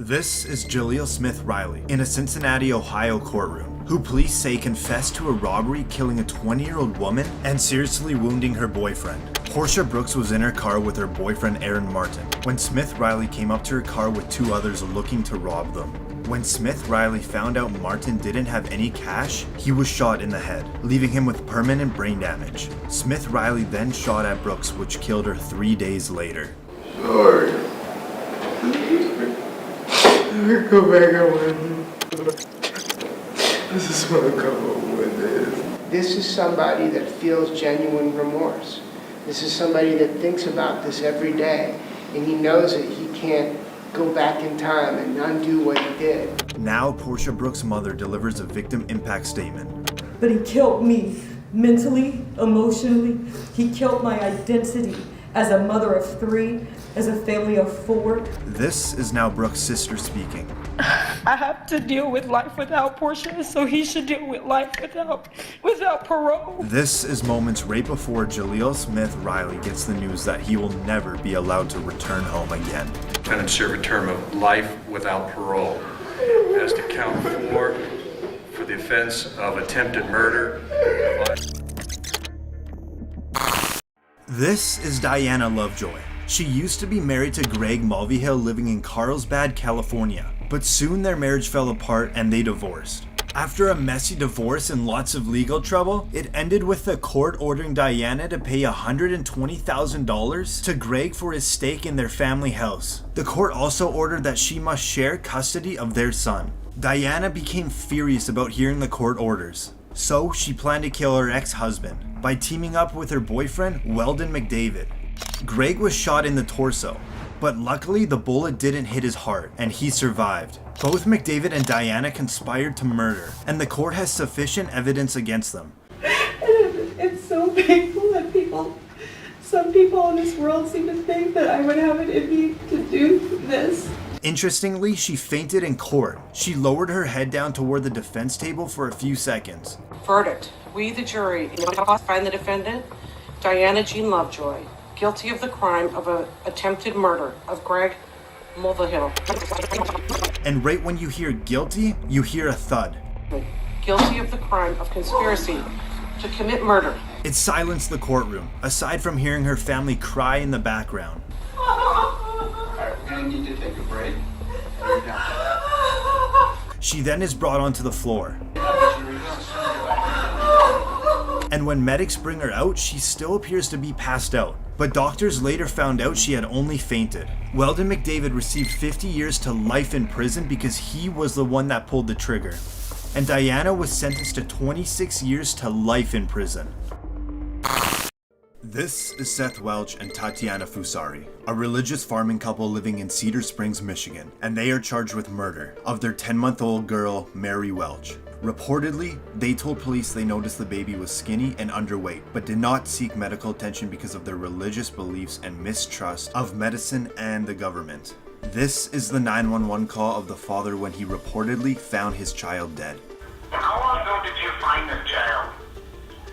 This is Jaleel Smith Riley in a Cincinnati, Ohio courtroom, who police say confessed to a robbery killing a 20-year-old woman and seriously wounding her boyfriend. Portia Brooks was in her car with her boyfriend Aaron Martin when Smith Riley came up to her car with two others looking to rob them. When Smith Riley found out Martin didn't have any cash, he was shot in the head, leaving him with permanent brain damage. Smith Riley then shot at Brooks, which killed her 3 days later. Sorry. Go back on with I just want to come home with this. This is somebody that feels genuine remorse. This is somebody that thinks about this every day, and he knows that he can't go back in time and undo what he did. Now, Portia Brooks' mother delivers a victim impact statement. But he killed me mentally, emotionally. He killed my identity as a mother of 3, as a family of 4. This is now Brooks' sister speaking. I have to deal with life without Portia, so he should deal with life without parole. This is moments right before Jaleel Smith Riley gets the news that he will never be allowed to return home again. Defendant serve a term of life without parole as to count 4 for the offense of attempted murder. This is Diana Lovejoy. She used to be married to Greg Mulvihill living in Carlsbad, California, but soon their marriage fell apart and they divorced. After a messy divorce and lots of legal trouble, it ended with the court ordering Diana to pay $120,000 to Greg for his stake in their family house. The court also ordered that she must share custody of their son. Diana became furious about hearing the court orders, so she planned to kill her ex-husband by teaming up with her boyfriend, Weldon McDavid. Greg was shot in the torso, but luckily the bullet didn't hit his heart and he survived. Both McDavid and Diana conspired to murder, and the court has sufficient evidence against them. It's so painful that some people in this world seem to think that I would have it in me to do this. Interestingly, she fainted in court. She lowered her head down toward the defense table for a few seconds. Verdict. We, the jury, find the defendant, Diana Jean Lovejoy, guilty of the crime of attempted murder of Greg Mulvihill. And right when you hear guilty, you hear a thud. Guilty of the crime of conspiracy to commit murder. It silenced the courtroom, aside from hearing her family cry in the background. Alright, we're gonna need to take a break. She then is brought onto the floor. And when medics bring her out, she still appears to be passed out. But doctors later found out she had only fainted. Weldon McDavid received 50 years to life in prison because he was the one that pulled the trigger. And Diana was sentenced to 26 years to life in prison. This is Seth Welch and Tatiana Fusari, a religious farming couple living in Cedar Springs, Michigan, and they are charged with murder of their 10-month-old girl, Mary Welch. Reportedly, they told police they noticed the baby was skinny and underweight, but did not seek medical attention because of their religious beliefs and mistrust of medicine and the government. This is the 911 call of the father when he reportedly found his child dead. How long ago did you find this child?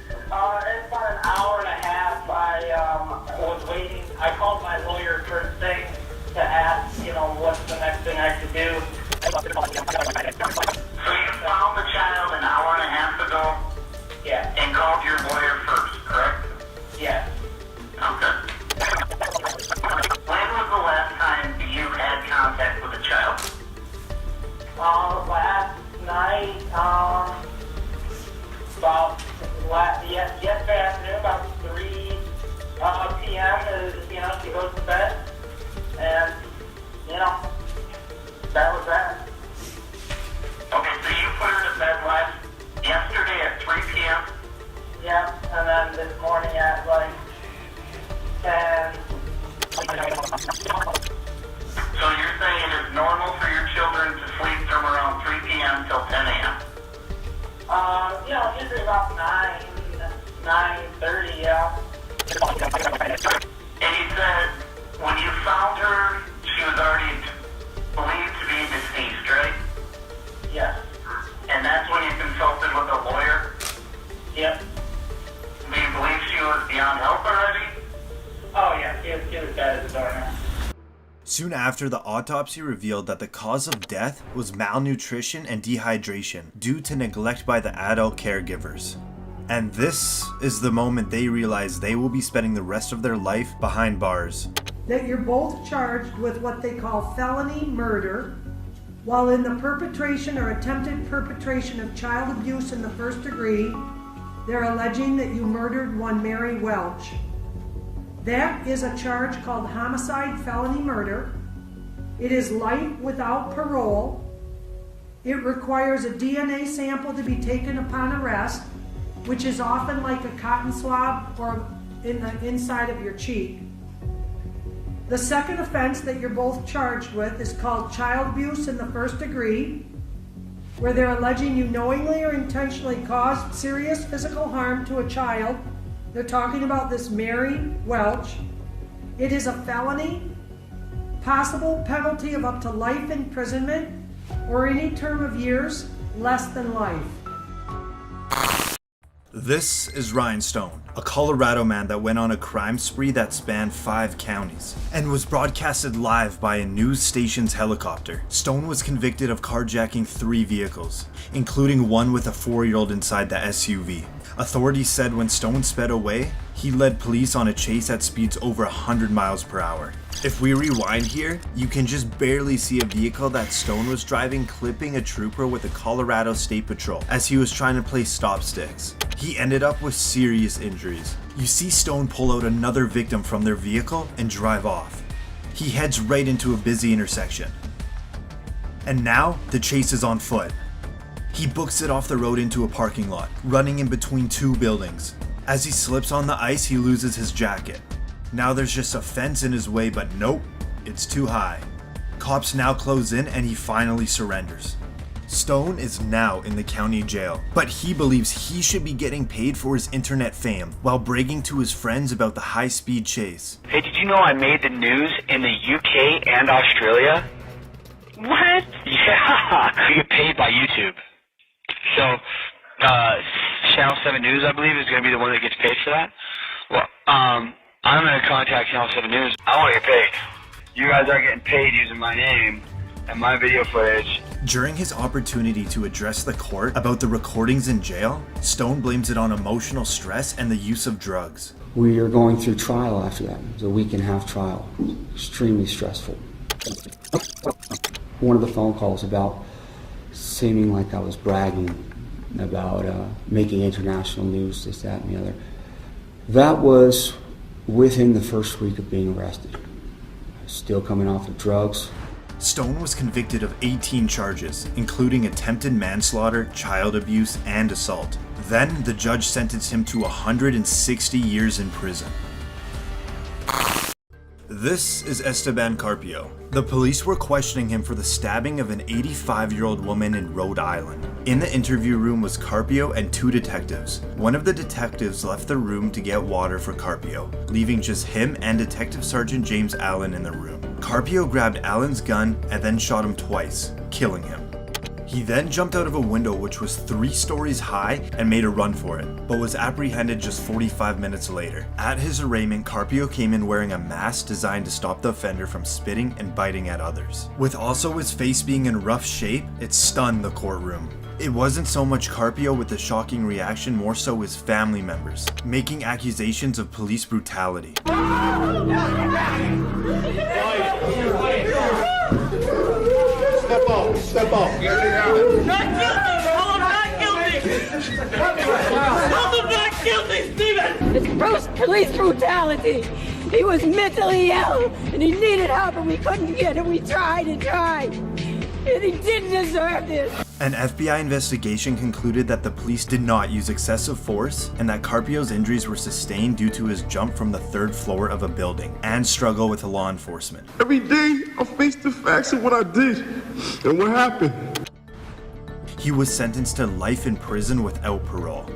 It's about an hour and a half. I was waiting. I called my lawyer first thing to ask, what's the next thing I could do. So you found the child an hour and a half ago? Yeah. And called your lawyer first, correct? Yeah. Okay. When was the last time you had contact with the child? Last night, yesterday afternoon, about 3 p.m. She goes to bed, and, that was that. Okay, so you put her to bed yesterday at 3 p.m.? Yeah, and then this morning at 10. So you're saying it is normal for your children to sleep from around 3 p.m. till 10 a.m.? Soon after, the autopsy revealed that the cause of death was malnutrition and dehydration due to neglect by the adult caregivers. And this is the moment they realize they will be spending the rest of their life behind bars. That you're both charged with what they call felony murder while in the perpetration or attempted perpetration of child abuse in the first degree. They're alleging that you murdered one Mary Welch. That is a charge called homicide felony murder. It is life without parole. It requires a DNA sample to be taken upon arrest, which is often like a cotton swab or in the inside of your cheek. The second offense that you're both charged with is called child abuse in the first degree, where they're alleging you knowingly or intentionally caused serious physical harm to a child. They're talking about this Mary Welch. It is a felony, possible penalty of up to life imprisonment or any term of years less than life. This is Ryan Stone, a Colorado man that went on a crime spree that spanned 5 counties and was broadcasted live by a news station's helicopter. Stone was convicted of carjacking 3 vehicles, including one with a 4-year-old inside the SUV. Authorities said when Stone sped away, he led police on a chase at speeds over 100 miles per hour. If we rewind here, you can just barely see a vehicle that Stone was driving clipping a trooper with the Colorado State Patrol as he was trying to play stop sticks. He ended up with serious injuries. You see Stone pull out another victim from their vehicle and drive off. He heads right into a busy intersection. And now, the chase is on foot. He books it off the road into a parking lot, running in between 2 buildings. As he slips on the ice, he loses his jacket. Now there's just a fence in his way, but nope, it's too high. Cops now close in and he finally surrenders. Stone is now in the county jail, but he believes he should be getting paid for his internet fame while bragging to his friends about the high-speed chase. Hey, did you know I made the news in the UK and Australia? What? Yeah, you get paid by YouTube. So, Channel 7 News, I believe, is going to be the one that gets paid for that. Well, I'm going to contact Channel 7 News. I want to get paid. You guys are getting paid using my name and my video footage. During his opportunity to address the court about the recordings in jail, Stone blames it on emotional stress and the use of drugs. We are going through trial after that. It was a 1.5-week trial. Extremely stressful. One of the phone calls about seeming like I was bragging about making international news, this, that, and the other. That was within the first week of being arrested. Still coming off of drugs. Stone was convicted of 18 charges, including attempted manslaughter, child abuse, and assault. Then, the judge sentenced him to 160 years in prison. This is Esteban Carpio. The police were questioning him for the stabbing of an 85-year-old woman in Rhode Island. In the interview room was Carpio and 2 detectives. One of the detectives left the room to get water for Carpio, leaving just him and Detective Sergeant James Allen in the room. Carpio grabbed Allen's gun and then shot him twice, killing him. He then jumped out of a window which was 3 stories high and made a run for it, but was apprehended just 45 minutes later. At his arraignment, Carpio came in wearing a mask designed to stop the offender from spitting and biting at others. With also his face being in rough shape, it stunned the courtroom. It wasn't so much Carpio with the shocking reaction, more so his family members, making accusations of police brutality. Step off. Get it out. Not guilty! I'm not guilty! I'm not guilty, Stephen! It's gross police brutality. He was mentally ill and he needed help and we couldn't get it. We tried and tried. And he didn't deserve this. An FBI investigation concluded that the police did not use excessive force and that Carpio's injuries were sustained due to his jump from the 3rd floor of a building and struggle with law enforcement. Every day, I face the facts of what I did and what happened. He was sentenced to life in prison without parole.